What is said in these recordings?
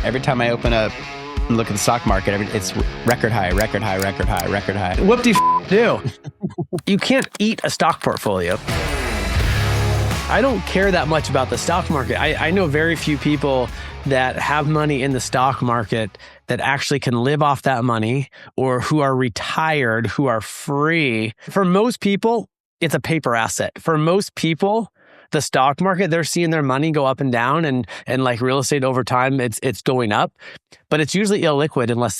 Every time I open up and look at the stock market, it's record high, record high, record high, record high. What do you do? You can't eat a stock portfolio. I don't care that much about the stock market. I know very few people that have money in the stock market that actually can live off that money, or who are retired, who are free. For most people, it's a paper asset. For most people, the stock market, they're seeing their money go up and down, and like real estate over time, it's going up, but it's usually illiquid unless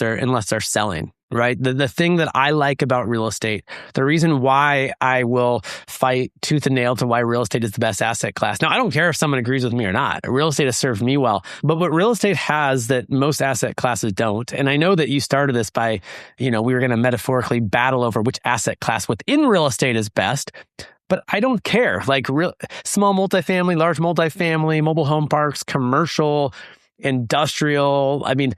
they're selling, right? The thing that I like about real estate, the reason why I will fight tooth and nail to why real estate is the best asset class. Now, I don't care if someone agrees with me or not. Real estate has served me well, but what real estate has that most asset classes don't, and I know that you started this by, we were going to metaphorically battle over which asset class within real estate is best. But I don't care. Like small multifamily, large multifamily, mobile home parks, commercial, industrial. I mean,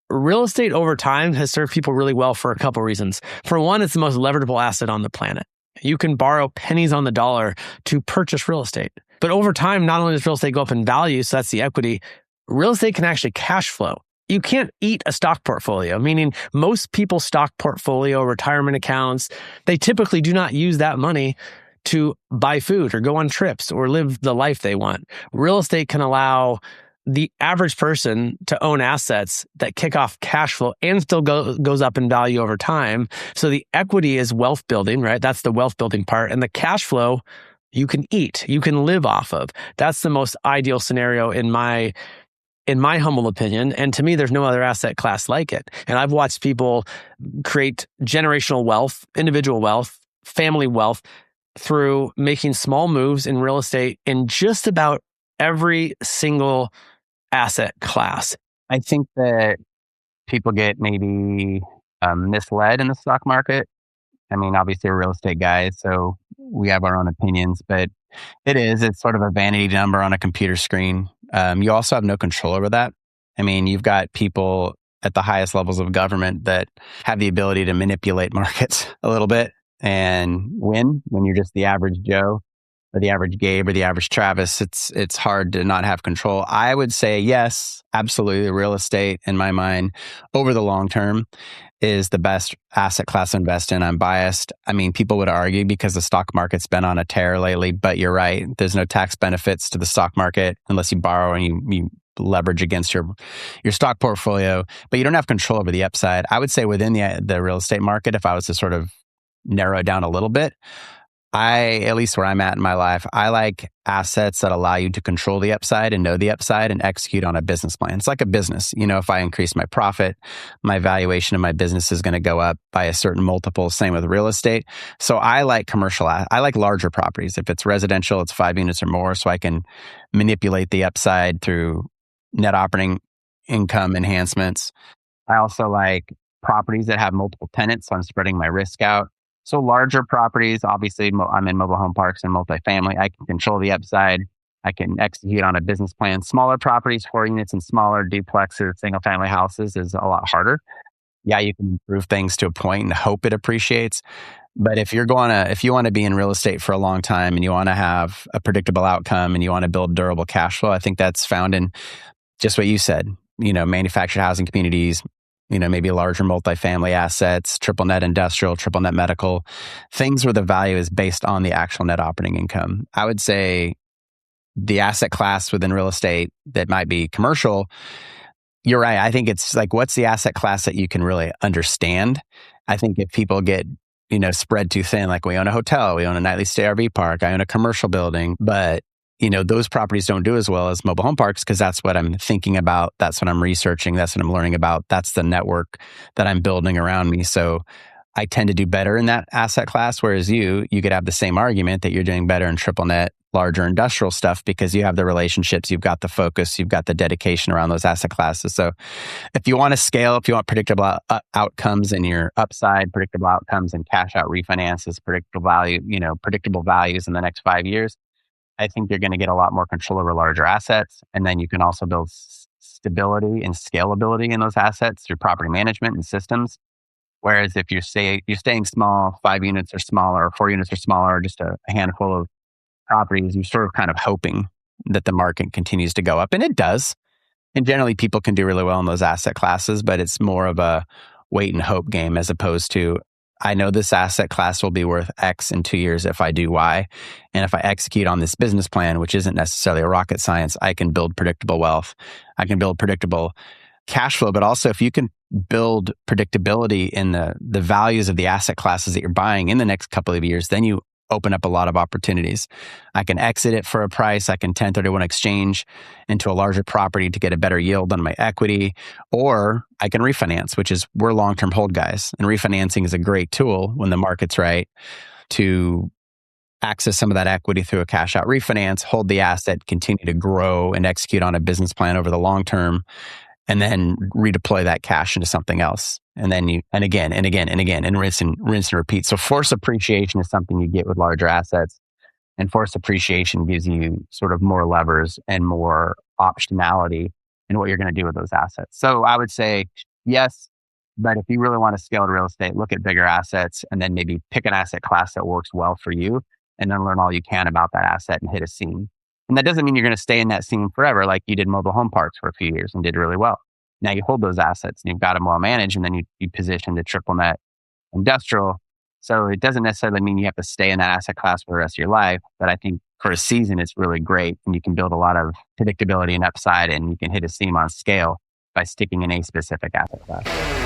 real estate over time has served people really well for a couple reasons. For one, it's the most leverageable asset on the planet. You can borrow pennies on the dollar to purchase real estate. But over time, not only does real estate go up in value, so that's the equity, real estate can actually cash flow. You can't eat a stock portfolio, meaning most people's stock portfolio, retirement accounts, they typically do not use that money to buy food or go on trips or live the life they want. Real estate can allow the average person to own assets that kick off cash flow and still goes up in value over time. So the equity is wealth building, right? That's the wealth building part. And the cash flow you can eat, you can live off of. That's the most ideal scenario in my humble opinion. And to me, there's no other asset class like it. And I've watched people create generational wealth, individual wealth, family wealth, through making small moves in real estate in just about every single asset class. I think that people get maybe misled in the stock market. I mean, obviously we're real estate guys, so we have our own opinions, but it's sort of a vanity number on a computer screen. You also have no control over that. I mean, you've got people at the highest levels of government that have the ability to manipulate markets a little bit and win when you're just the average Joe or the average Gabe or the average Travis. It's hard to not have control. I would say yes, absolutely. Real estate, in my mind, over the long term, is the best asset class to invest in. I'm biased. I mean, people would argue because the stock market's been on a tear lately, but you're right. There's no tax benefits to the stock market unless you borrow and you leverage against your stock portfolio, but you don't have control over the upside. I would say within the real estate market, if I was to sort of narrow it down a little bit, at least where I'm at in my life, I like assets that allow you to control the upside and know the upside and execute on a business plan. It's like a business. If I increase my profit, my valuation of my business is going to go up by a certain multiple. Same with real estate. So I like I like larger properties. If it's residential, it's 5 units or more, so I can manipulate the upside through net operating income enhancements. I also like properties that have multiple tenants, so I'm spreading my risk out. So larger properties, obviously, I'm in mobile home parks and multifamily. I can control the upside. I can execute on a business plan. Smaller properties, 4 units and smaller, duplexes, single family houses is a lot harder. Yeah, you can improve things to a point and hope it appreciates. But if you want to be in real estate for a long time and you want to have a predictable outcome and you want to build durable cash flow, I think that's found in just what you said, manufactured housing communities, maybe larger multifamily assets, triple net industrial, triple net medical, things where the value is based on the actual net operating income. I would say the asset class within real estate that might be commercial, you're right. I think it's like, what's the asset class that you can really understand? I think if people get, spread too thin, like we own a hotel, we own a nightly stay RV park, I own a commercial building, but those properties don't do as well as mobile home parks because that's what I'm thinking about. That's what I'm researching. That's what I'm learning about. That's the network that I'm building around me. So I tend to do better in that asset class. Whereas you could have the same argument that you're doing better in triple net, larger industrial stuff because you have the relationships, you've got the focus, you've got the dedication around those asset classes. So if you want to scale, if you want predictable outcomes in your upside, predictable outcomes in cash out refinances, predictable values in the next 5 years, I think you're going to get a lot more control over larger assets. And then you can also build stability and scalability in those assets through property management and systems. Whereas if you're staying small, 5 units or smaller, or 4 units or smaller, or just a handful of properties, you're sort of kind of hoping that the market continues to go up. And it does. And generally people can do really well in those asset classes, but it's more of a wait and hope game as opposed to, I know this asset class will be worth X in 2 years if I do Y. And if I execute on this business plan, which isn't necessarily a rocket science, I can build predictable wealth. I can build predictable cash flow, but also if you can build predictability in the values of the asset classes that you're buying in the next couple of years, then you open up a lot of opportunities. I can exit it for a price. I can 1031 exchange into a larger property to get a better yield on my equity, or I can refinance, which is we're long-term hold guys. And refinancing is a great tool when the market's right to access some of that equity through a cash out refinance, hold the asset, continue to grow and execute on a business plan over the long term, and then redeploy that cash into something else. And then and again, and rinse and repeat. So forced appreciation is something you get with larger assets. And forced appreciation gives you sort of more levers and more optionality in what you're going to do with those assets. So I would say, yes, but if you really want to scale to real estate, look at bigger assets and then maybe pick an asset class that works well for you and then learn all you can about that asset and hit a scene. And that doesn't mean you're going to stay in that scene forever, like you did mobile home parks for a few years and did really well. Now you hold those assets and you've got them well managed, and then you position to triple net industrial. So it doesn't necessarily mean you have to stay in that asset class for the rest of your life. But I think for a season, it's really great. And you can build a lot of predictability and upside, and you can hit a seam on scale by sticking in a specific asset class.